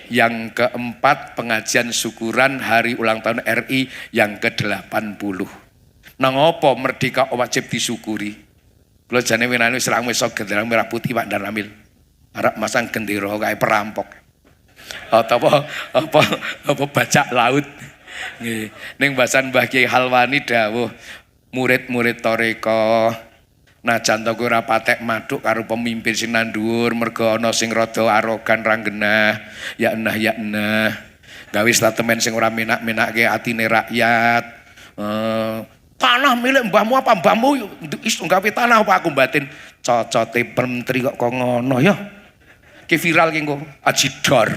yang keempat pengajian syukuran hari ulang tahun RI yang ke-80. Nang apa merdeka wajib disyukuri? Kula jane winane wis rame sok gendera merah putih Pak Dan Ramil. Arep masang gendera kae perampok. Apa bajak laut. Nggih. Ning bahasan Mbah Kiai Halwani dawuh murid-murid toreko najan to ora patek maduk karo pemimpin sing nandur mergo ana sing rada arogan ra genah ya enah gawe statement sing ora menak-menakke atine rakyat. Tanah milik mbahmu apa mbahmu wis gawe tanah apa aku batin cocote menteri kok ngono ya ki viral ki engko ajidor.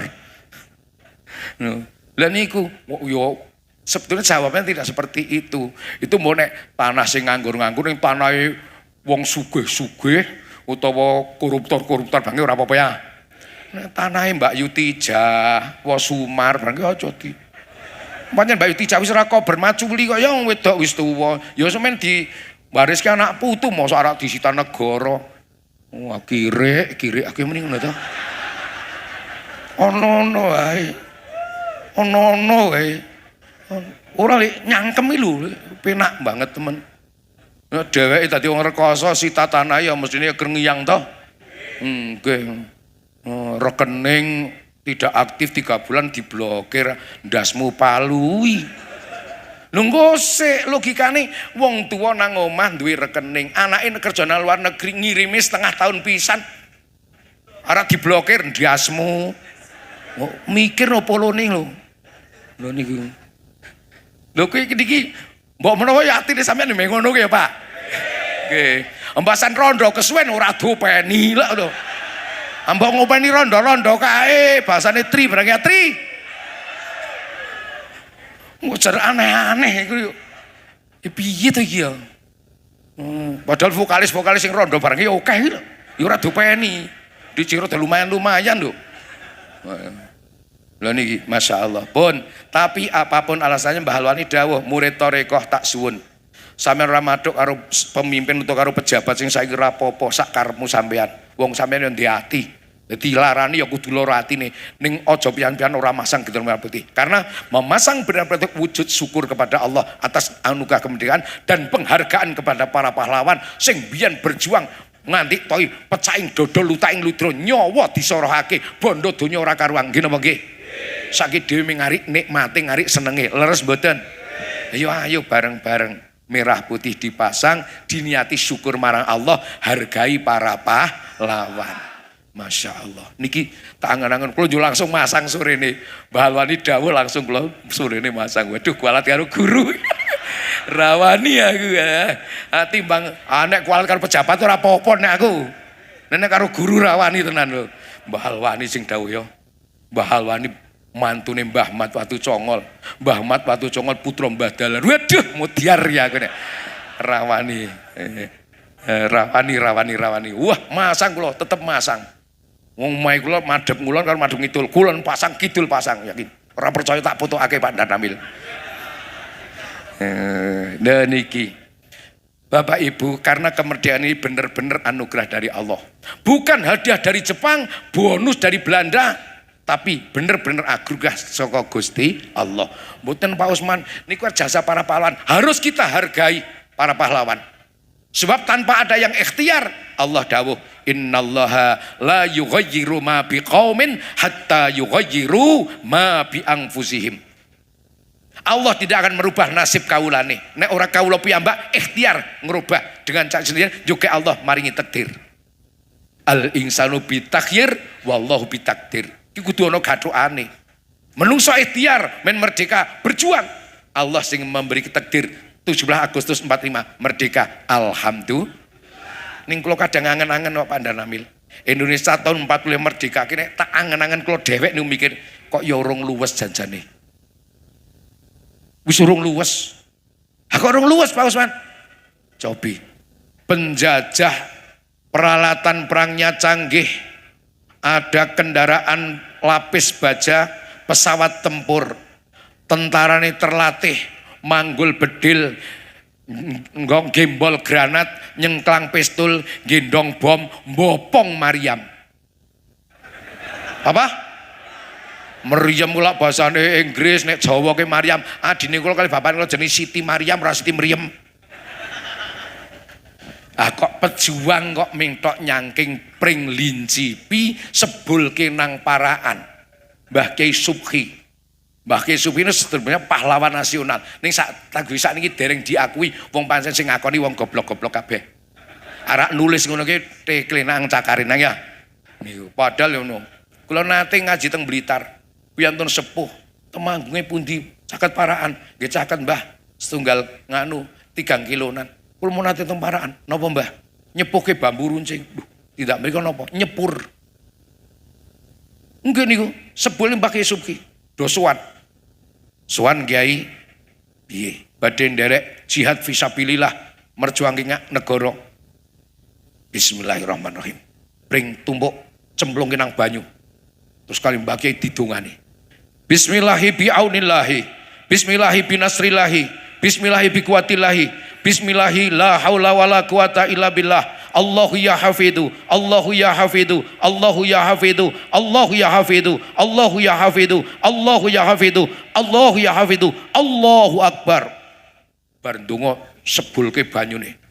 Lah niku yo sebetulnya jawabnya tidak seperti itu mau nek tanah sing nganggur-nganggur ning tanahe wong sugih-sugih utawa koruptor-koruptor bangke ora apa-apa ya. Nek tanahe Mbak Yutijah, Sumar bangke aja di. Pancen Mbak Yutijah wis ora kober maculi kok ya wedok wis tuwa. Ya semen di wariske anak putu mosok arek disita negara. Wah kirik akeh mending ngono to. Ono-ono wae. Ora nyangkem lho, penak banget temen. Dheweke dadi wong rekoso sita tanah ya mestine krengiyang to. Nggih. Rekening tidak aktif 3 bulan diblokir, ndasmu palui. Lho ngosek logikane wong tuwa nang omah duwe rekening, anake kerja nang luar negeri ngirimi setengah tahun pisan. Arep diblokir ndasmu. Mikir opo lone lho. Lho niku. Lho kuwi iki mbok menawa ya atine sampeyan ngono ya Pak. Nggih. Embasan rondo kesuwen ora dopeni lho lho. Ambok ngopeni rondo-rondo kae bahasane tri berarti tri. Ngujar aneh-aneh iku yo. Piye to iki ya? Padahal vokalis sing rondo bareng ya akeh lho. Ya ora dopeni. Diciro lumayan lho. Lho niki Masya Allah pun, tapi apapun alasannya Mbah Halwani dawuh murid torekoh tak suwun sampeyan ora madhuk karo pemimpin utawa karo pejabat sing saiki ora apa-apa sak karepmu sampeyan wong sampeyan yo ndek ati dadi larani ya kudu lara atine ning aja pian-pian ora masang gendera merah putih karena memasang bendera putih wujud syukur kepada Allah atas anugerah kemerdekaan dan penghargaan kepada para pahlawan sing biyen berjuang nganti toy pecaing dodol lutaing ludra nyawa disorohake bondo donya ora karuang nggih napa nggih sakit dhewe ngarik nikmati ngarik senenge leres mboten ayo bareng-bareng merah putih dipasang diniati syukur marang Allah hargai para pahlawan. Masya Allah niki tak angen-angen kula yo langsung masang sore ini Mbah Halwani dawuh langsung kula sore ini masang waduh kualat karo guru rawani aku ya timbang nek kualat karo pejabat ora apa-apa nek aku nek karo guru rawani tenan lho Mbah Halwani sing dawuh yo Mbah Halwani mantune Mbah Mat Watu Congol. Mbah Mat Watu Congol putra Mbah Dalan. Waduh, mudiar ya aku nek. Rawani. Rawani. Wah, masang kula tetep masang. Wong omahe kula madhep ngulon karo madhep ngidul. Kulon pasang, kidul pasang, yakin. Ora percaya tak fotoake Pak Dan Ramil. Nah niki. Bapak Ibu, karena kemerdekaan ini benar-benar anugerah dari Allah. Bukan hadiah dari Jepang, bonus dari Belanda. Tapi bener-bener anugerah saka Gusti Allah. Mboten Pak Usman niku jasa para pahlawan. Harus kita hargai para pahlawan. Sebab tanpa ada yang ikhtiar, Allah dawuh, "Innallaha la yughayyiru ma biqaumin hatta yughayyiru ma bi anfusihim." Allah tidak akan merubah nasib kaulane. Nek ora kaula piyambak ikhtiar ngerubah dengan cara sendiri juga Allah maringi takdir. Al insanu bitakhyir wallahu bitakdir. Iki kudu ana gathukane. Menungso ikhtiar men merdeka berjuang. Allah sing memberi takdir 17 Agustus 45 merdeka. Alhamdulillah. Ning kula kadang angen-angen kok Pak Dan Ramil. Indonesia tahun 45 merdeka kene tak angen-angen kula dhewek niku mikir kok ya urung luwes janjane. Wis urung luwes. Ha kok urung luwes Pak Usman? Cobi. Penjajah peralatan perangnya canggih. Ada kendaraan lapis baja, pesawat tempur, tentarane terlatih, manggul bedil, gembol granat, nyengklang pistol, gendong bom, mbopong Maryam. Apa? Maryam kula basane Inggris, nek Jawa ke Maryam. Adine kula kali bapak kula jenenge Siti Maryam, ora Siti Mriem. Ah kok pejuang kok mintok nyangking pring lincipi sebulke nang paraan. Mbah Kiai Subhi. Mbah Kiai Subhi ini sebenarnya pahlawan nasional. Ning sak lagu sak niki dereng diakui wong pancen sing ngakoni wong goblok-goblok kabeh. Arak nulis ngono ki tekle nang cakarin nang ya. Niku padahal ngono. Kula nate ngaji teng Blitar. Wiyantun sepuh temanggunge pundi caket paraan. Nggih caket Mbah setunggal nganu 3 kilonan. Kula mau nate teng paraan. Napa Mbah? Nyepuhke bambu runcing. Tidak mriko napa? Nyepur. Nggih niku sebule Mbah Kiai Subhi. Do suwan. Suwan Kiai piye? Badhe nderek jihad fisabilillah merjuangke negara. Bismillahirrahmanirrahim. Pring tumbuk cemplungke nang banyu. Terus kali Mbah Kiai didongani. Bismillahi biaunillahi. Bismillahi binasrillahi. Bismillahi biquwatillahi. Bismillahi la haula wala quwata illa billah. Allahu ya hafidhu. Allahu ya hafidhu. Allahu ya hafidhu. Allahu ya hafidhu. Allahu ya hafidhu. Allahu ya hafidhu. Allahu ya hafidhu. Allahu akbar. Bar ndonga sebulke banyune.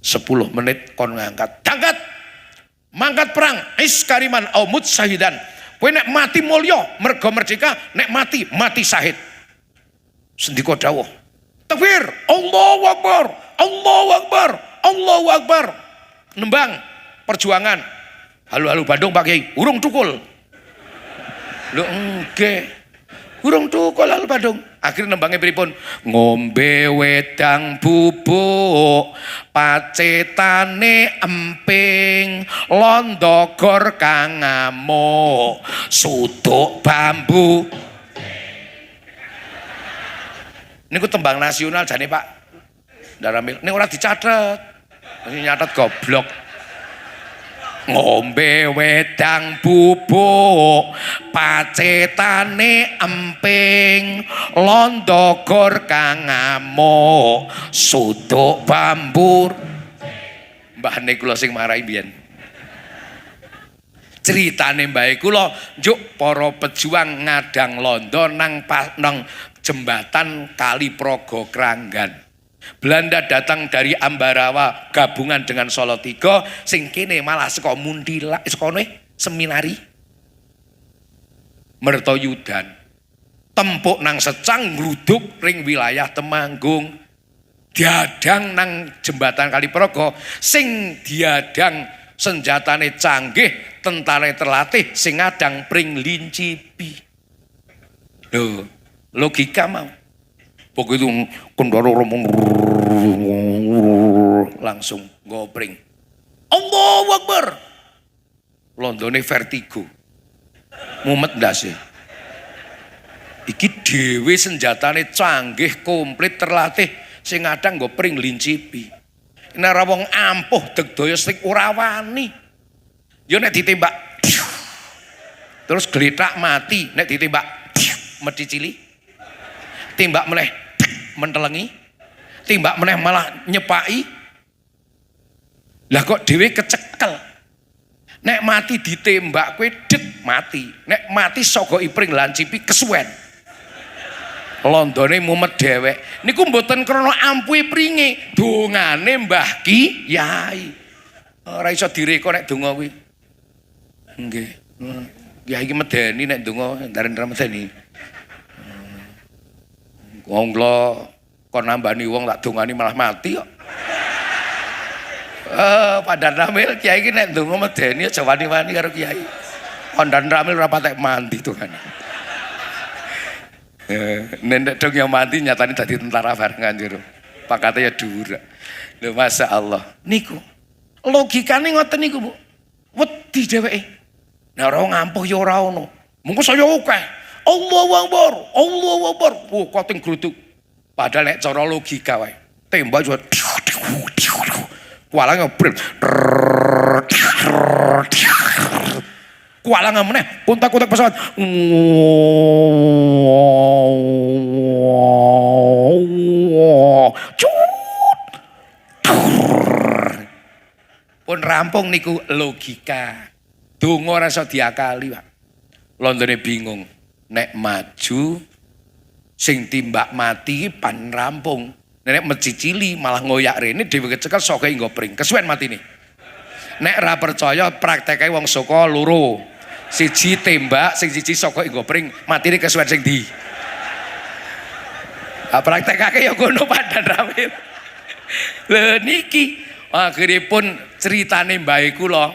10 menit kon ngangkat. Angkat. Mangkat perang. Iskariman aumut syahidan. Kowe nek mati mulya merga merdeka, nek mati mati syahid. Sendika dawuh. Takbir. Allahu akbar. Allahu akbar. Allahu akbar. Nembang perjuangan. Halo Bandung Pak Kiai. Urung tukul. Lho nggih. Urung tukul halo Bandung. Akhirnya nembangnya pripun? Ngombe wedang bubuk pacetane emping londogor kang ngamuk suduk bambu. Niku tembang nasional jane Pak Daramil. Ning ora dicatet. Nyatet goblok. Ngombe wedang bubuk pacetane emping londogor kang ngamuk suduk bambu. Mbahne kula sing marahi mbiyen. Critane mbahe kula njuk para pejuang ngadang londo nang jembatan Kali Progo Kranggan. Belanda datang dari Ambarawa gabungan dengan Solo 3, sing kene malah saka Mundila seminari Mertoyudan tempuk nang Secang ngluduk ring wilayah Temanggung diadang nang jembatan Kali Progo sing diadang senjatane canggih tentara terlatih sing ngadang pring lincipi. Lho logika mau begitu kendara langsung ngopring. Allahu Akbar. Londone vertigo. Mumet ndase. Iki dhewe senjatane canggih komplit terlatih sing ngadang nggo pring lincipi. Nek ora wong ampuh degdaya sing ora wani. Ya nek ditembak terus gletak mati, nek ditembak medhi cili. Tembak meneh mentelengi, timbak meneh malah nyepaki. Lah kok dhewe kecekel. Nek mati ditembak kowe det mati. Nek mati saka ipring lancipi kesuwen. Londone mumet dhewek. Niku mboten krana ampuhe pringe, dongane Mbah Kyai. Ora iso direka nek donga kuwi. Nggih. Kyai iki medeni nek donga ndaren ra medeni. Wong kula kon nambani wong tak dongani malah mati kok. Pandan Ramil Kiai iki nek ndonga medeni aja wani-wani karo Kiai. Pandan Ramil ora patek mandi to kan. Nek dong yang mati nyatane dadi tentara bareng kanjur. Pakate ya dhuwur. Lho masyaallah. Niku logikane ngoten niku, Bu. Wedi dheweke. Nek ora ngampuh ya ora ono. Mengko saya akeh. Allahu Akbar, Allahu Akbar. Koting gluduk. Padahal nek cara logika wae. Tembak juga. Kualang ngebril. Kualang meneh. Kontak-kontak pesawat. pun rampung niku logika. Donga ora iso diakali, Pak. Londone bingung. Nek maju sing timbak mati pan rampung. Nek mecicili malah ngoyak rene dhewe kecekel soke nggo pring. Kesuwen matine. Nek ra percaya prakteke wong saka loro. Siji tembak, sing siji soke nggo pring, matine kesuwen sing ndi? Praktekake ya ngono padha ramil. Lho niki akhiripun ceritane mbahe kula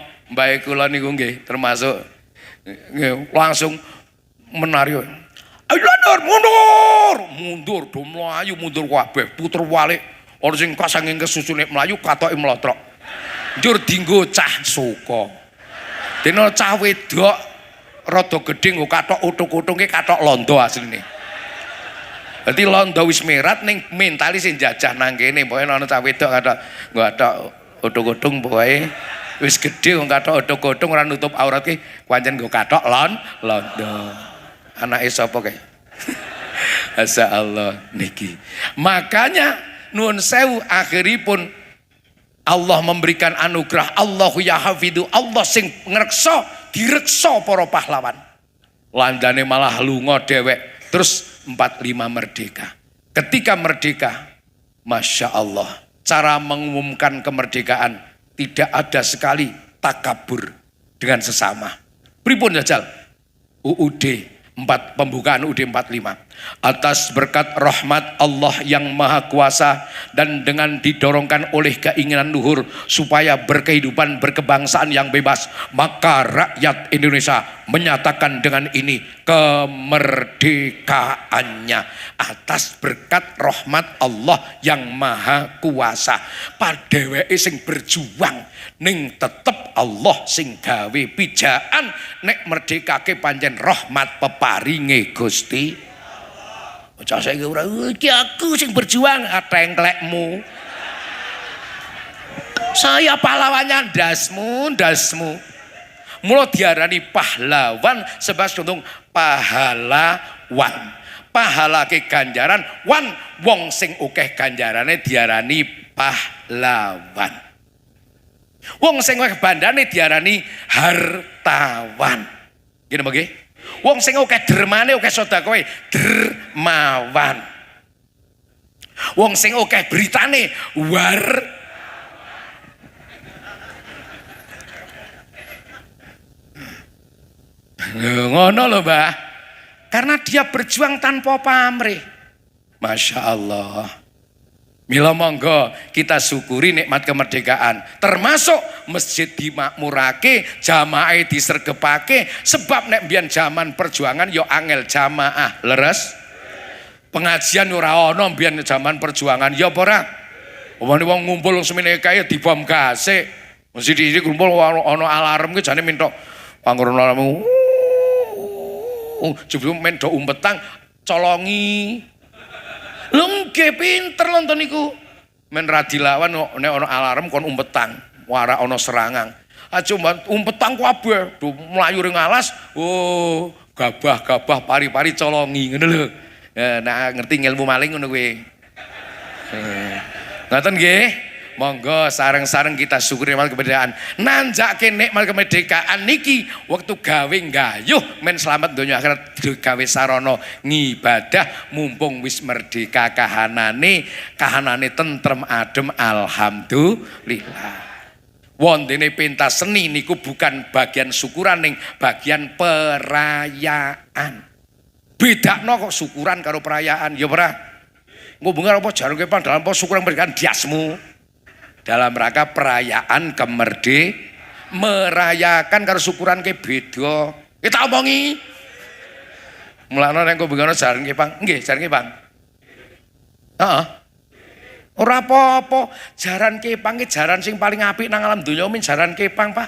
niku nggih termasuk langsung menari. Ayo mundur do mlayu mundur kabeh puter walik ana sing kasanging kesusune mlayu katoke mlotrok. Njur dienggo cah suka. Dene cah wedok rada gedhe nggo kathok uthuk-uthunge kathok londo asline. Dadi londo wis merat ning mentali sing jajah nang kene pokoke ana cah wedok kathok nggo kathok uthuk-uthung pokoke wis gedhe wong kathok uthuk-uthung ora nutup aurat ki pancen nggo kathok londo. Anake sapa kae? Masya Allah niki. Makanya nuwun sewu akhiripun Allah memberikan anugerah Allahu ya hafidu, Allah sing ngreksa direksa para pahlawan. Landane malah lunga dhewek. Terus 45 merdeka. Ketika merdeka, Masya Allah, cara mengumumkan kemerdekaan tidak ada sekali takabur dengan sesama. Pripun jajal? UUD pembukaan UUD 45 atas berkat rahmat Allah yang maha kuasa dan dengan didorongkan oleh keinginan luhur supaya berkehidupan berkebangsaan yang bebas, maka rakyat Indonesia menyatakan dengan ini kemerdekaannya atas berkat rahmat Allah yang maha kuasa. Padheweke sing berjuang ning tetep Allah sing gawe pijakan nek merdekake pancen rahmat peparinge Gusti. Aja saiki ora iki aku sing berjuang atengklekmu. Saya pahlawannya ndasmu. Mula diarani pahlawan sebab contoh pahlawan. Pahalake ganjaran wan wong sing akeh ganjarane diarani pahlawan. Wong sing akeh bandane diarani hartawan. Ngene nggih? Wong sing akeh dermane akeh sedakoe dermawan. Wong sing akeh beritane ngono lho, Mbah. Karena dia berjuang tanpa pamrih. Masya Allah. Mila monggo kita syukuri nikmat kemerdekaan. Termasuk masjid dimakmurake, jamaah disergepake. Sebab nek mbiyen zaman perjuangan yo angel jamaah, leres. Pengajian ora ana mbiyen zaman perjuangan ya apa ora? Omane wong ngumpul semene kae dibom gasik. Mesti iki kumpul ana alarm ki jane minta panggono alarm. Jebul men do umpetang colongi. Lho nggih pinter lonton niku. Men ra dilawan nek ana alarm kon umpetan, wara ana serangan. Aja umpetang kabeh, do mlayu ring alas. Oh, gabah-gabah pari-pari colongi ngono lho. Nek ngerti ilmu maling ngono kuwi. Ngoten nggih. Monggo sareng-sareng kita syukuri nikmat kemerdekaan. Nanjake nikmat kemerdekaan niki waktu gawe nggayuh men selamat donya akhirat gawe sarana ngibadah mumpung wis merdeka kahanane tentrem adem alhamdulillah. Wondene pentas seni niku bukan bagian syukuran ning bagian perayaan. Bedakno kok syukuran karo perayaan ya ora? Ngomong apa jarang kepang dalam syukuran kemerdekaan diasmu. Dalam rangka perayaan merayakan karo syukuran ke beda. Kita omongi. Mulane nek kok bengono jaran kepang. Nggih, jaran kepang. Heeh. Ora apa-apa, jaran kepang ki jaran sing paling apik nang alam donya min jaran kepang, Pak.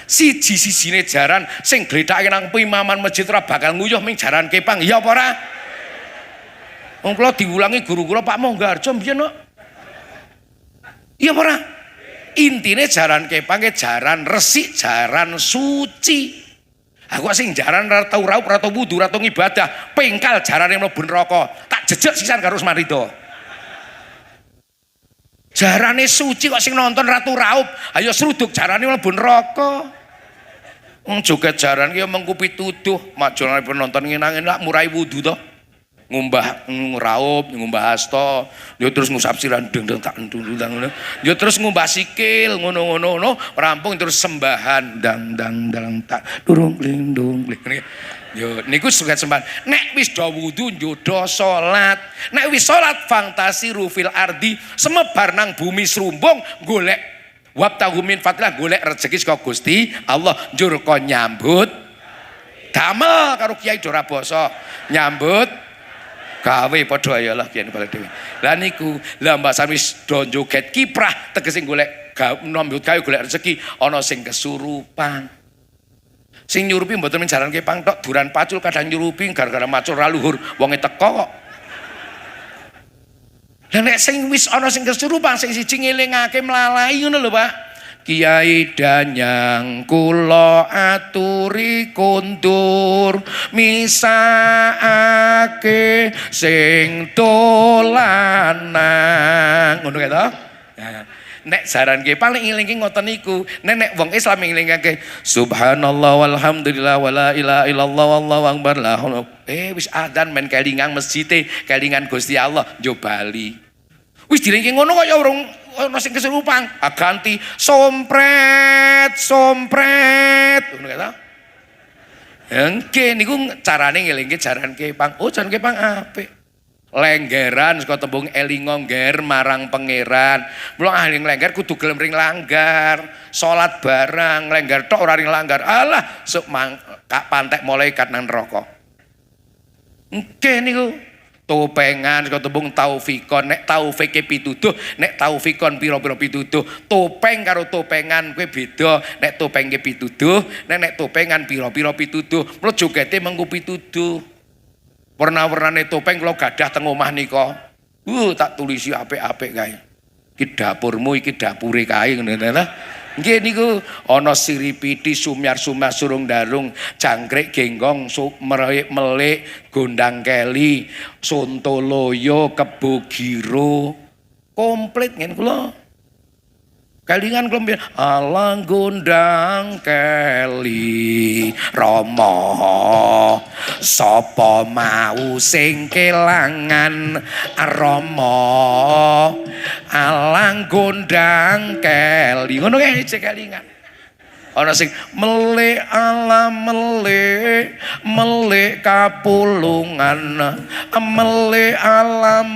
Siji-sijine jaran sing gledhake nang pimaman masjid ora bakal nguyuh ming jaran kepang. Ya apa ora? Wong kula diulangi guru kula Pak Monggarjo mbiyen kok. Iya ora? Intine jaran kepang ke jaran resik, jaran suci. Aku sing jaran ora tau raup, ora tau wudu, ora tau ngibadah, pengkal jarane mlebu neraka. Tak jejeg sisan karo Smarida. Jarane suci kok sing nonton Ratu Raup. Ayo seruduk jarane mlebu neraka. Joget jaran ki mengkupi tuduh, majolane penonton ngenang-enak lak murai wudu to. Ngumbah raup, ngumbah hasto, yo terus ngusap siran deng tak ngono. Yo terus ngumbah sikil ngono-ngono, rampung terus sembahan dang tak durung lindung. Yo niku sugat sembahan. Nek wis do wudu njodo salat. Nek wis salat fantasi rufil ardi, semebar nang bumi srumbung golek wabtahu min fadlah, golek rezeki saka Gusti Allah, njur kon nyambut damel karo Kiai Dora Basa. Nyambut gawe padha ayo lah kiyen balik dhewe. Lah niku lah mbasan wis do joget kiprah tegese golek nyambut gawe golek rezeki ana sing kesurupan. Sing nyurupi mboten men jaranke pang tok, duran pacul kadang nyurupi gara-gara macul ra luhur wonge teko kok. Lah nek sing wis ana sing kesurupan sing siji ngelingake mlalai ngono lho Pak. Kiai Danyang kula aturi kondur misake sing dolanan ngono kae to. Nek saranke paling ngelingke ngoten niku. Nek wong Islam ngelingake subhanallah walhamdulillah wala ilaha illallah wallahu akbar la wis adzan men kelingan masjide, kelingan Gusti Allah yo bali. Wis dilingke ngono kok ya urung ana sing kesurupan, ganti sompret ngono kae ta. Engke niku carane ngelingke jaranke pang. Oh jaranke pang apik. Lenggeran saka tembung elingo ngger marang pangeran. Mula ahli lengger kudu gelem ring langgar, salat barang, lengger tok ora ring langgar. Alah sok pantek malaikat nang neraka. Engke niku topengan saka tembung taufikon. Nek taufike pituduh, nek taufikon pira-pira pituduh. Topeng karo topengan kuwi beda. Nek topengke pituduh, nek topengan pira-pira pituduh. Mula jogete mengko pituduh. Warna-warnane topeng kula gadah teng omah nika. Tak tulisi apik-apik kae. Iki dapurmu, iki dapure kae ngono ta. Nggih niku ana siripiti, sumyar-sumyar, surung darung, jangkrik genggong, melik, gondang keli, sontoloyo, kebo giro. Komplit ngene kula. Kalingan kula alang gondang keli Rama sapa mau sing kelangan Rama alang gondang keli ngono kae kalingan. Ana sing melik alam melik kapulungan melik alam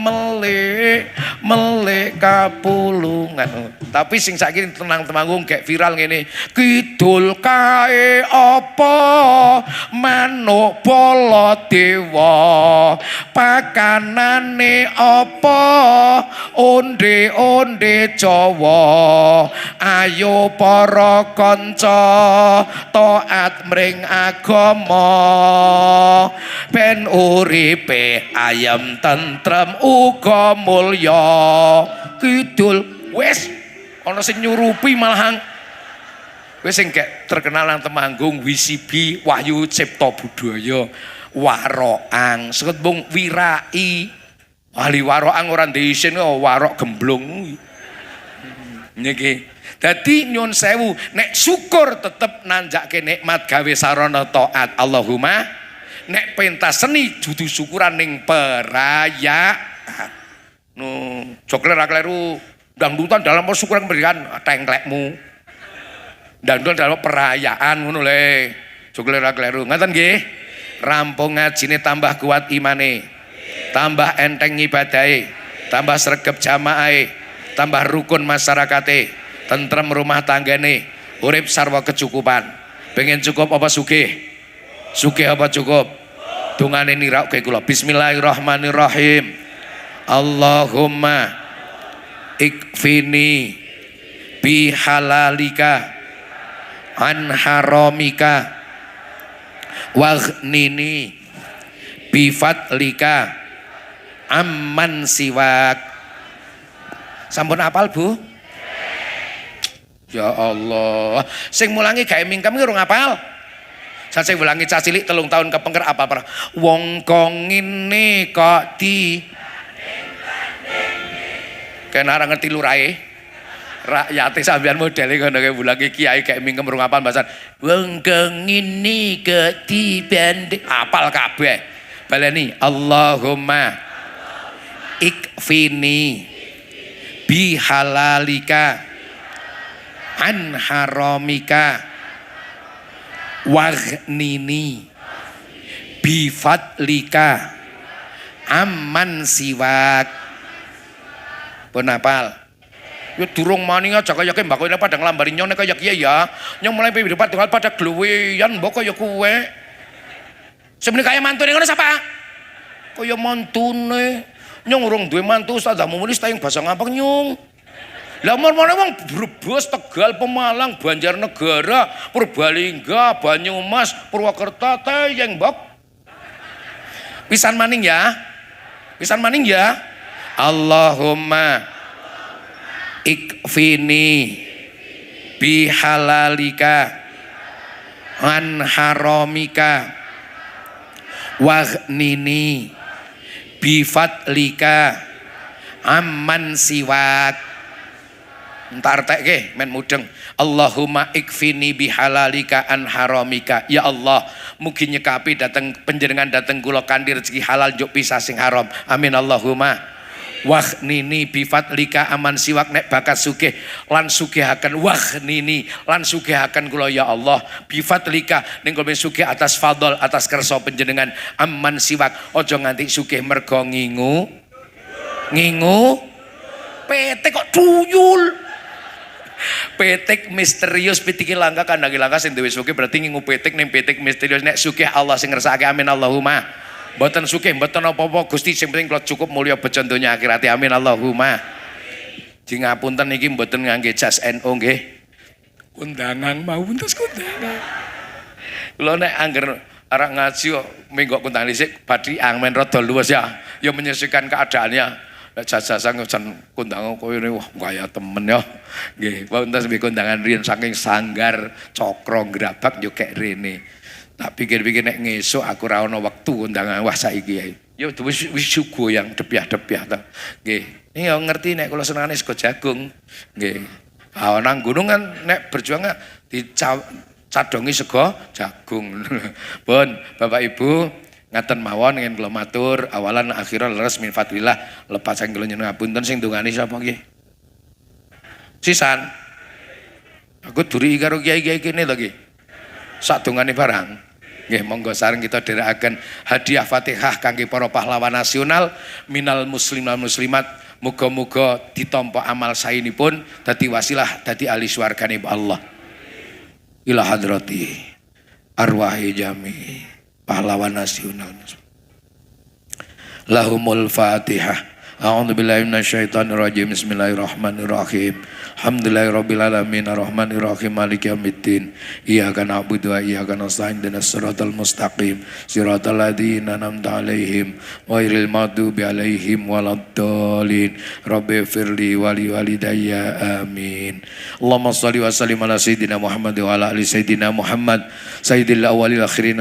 melik kapulungan. Tapi sing saiki tenang temanggung gek viral ngene, kidul kae apa manuk Baladewa pakanane apa onde-onde Jawa ayo para kanca taat mring agama ben uripe ayem tentrem uga mulya. Kidul wis ana sing nyurupi malahan wis sing gek terkenal nang Temanggung WCB Wahyu Cipta Budaya Waroang seketembung wirai ahli waroang ora ndesen warok gemblung niki. Dadi nyun sewu nek syukur tetep nanjake nikmat gawe sarana taat Allahumma. Nek pentas seni dudu syukuran ning perayaan. Jogler ra kleru dangdutan dalam syukuran memberikan tengklekmu. Dangdutan dalam perayaan ngono le. Jogler ra kleru. Ngoten nggih. Rampung ngajine tambah kuat imane. Tambah enteng ibadahe. Tambah sregep jamaahe. Tambah rukun masyarakate. Tentrem rumah tanggane, urip sarwa kecukupan. Pengen cukup apa sugih? Sugih apa cukup? Dungane nirauke kula. Bismillahirrahmanirrahim. Allahumma ikfini bihalalika an haramika waghnini bifadlika amman siwak. Sampun apal Bu? Ya Allah, sing mulangi gawe mingkem iki urung apal. Sing mulangi cah cilik 3 tahun kepengker apa-apa. Wong kok ngene kok di Kena ora ngerti lurahe. Rakyate sampean modele ngono kae bulange kiai kayak mingkem rung apal bahasan. Wong ngene ketiban apal kabeh. Baleni Allahumma ikfini bihalalika an haramika waghnini bifadlika amman siwak. Pun apal ya durung mani aja kaya ki mbak kowe pada nglambari nyong nek kaya kiye ya nyong mulai piye depan tunggal pada gluweyan mbok kaya kowe semene kaya mantune ngono sapa kaya mantune nyong urung duwe mantu sadamu muni tayang basa ngampang nyong lah umur-umure wong Brebes Tegal Pemalang Banjarnegara Purbalingga Banyumas Purwokerto tayang mbok pisan maning ya Allahumma ikfini bihalalika an haramika waghnini bifadlika amman siwak. Entar tekke men mudeng. Allahumma ikfini bihalalika an haramika. Ya Allah, mugi nyekapi dateng panjenengan dateng kula kanthi rezeki halal njuk pisah sing haram. Amin Allahumma. Waghnini bifadlika aman siwak nek bakat sugih lan sugihaken waghnini lan sugihaken kula ya Allah bifadlika ning kula sugih atas fadl atas kersa panjenengan aman siwak aja nganti sugih mergo ngingu petek kok tuyul petek misterius pitiki langka kandhangi langka sing duwe sugih berarti ngingu petek ning petek misterius nek sugih Allah sing ngersakake amin Allahumma. Mboten sugih mboten apa-apa Gusti sing penting kula cukup mulya bejo donya akhirat amin Allahumma. Di ngapunten iki mboten ngangge jas NU nggih. Kondangan mau entus kondangan. Kula nek angger arek ngaji kok minggu kondangan dhisik badhe angmen rada luwes ya. Ya menyesuaikan keadaannya. Nek jajasan jan kondangan koyo wah kaya temen ya. Nggih, wonten sampe kondangan riyen saking Sanggar Cokro Grabak yo kek rene. Tak pikir-pikir nek ngesuk aku ora ono wektu kondangan wah saiki ae. Ya wis sugo yang depiah-depiah ta. Nggih. Ya ngerti nek kula senengane sego jagung. Nggih. Ah nang gunung kan nek berjuang dicadongi sego jagung. Pun Bapak Ibu ngaten mawon ingin kula matur awalan akhiran leres min fadlillah lepas sang kula nyuwun ngapunten sing ndongani sapa nggih? Sisan. Aku duri karo kiai-kiai kene lho nggih. Sak dongane barang. Nggih monggo sareng kita dherekaken hadiah Fatihah kangge para pahlawan nasional minal muslim wal muslimat. Muga-muga ditampa amal saenipun dadi wasilah dadi ahli swargane Allah. Ila hadrati arwahi jami pahlawan nasional. Lahumul Fatihah. A'udzu billahi minasyaitonir rajim. Bismillahirrahmanirrahim. Alhamdulillahirabbil alamin arrahmanir rahim maliki yaumiddin. Iyyaka na'budu wa iyyaka nasta'in ihdinas siratal mustaqim. Siratal ladzina an'amta 'alaihim ghairil maghdubi 'alaihim waladdallin. Rabbighfirli wa li walidayya amin. Allahumma shalli wa sallim ala sayidina Muhammad wa ala ali sayidina Muhammad sayyidil awwalil akhirin.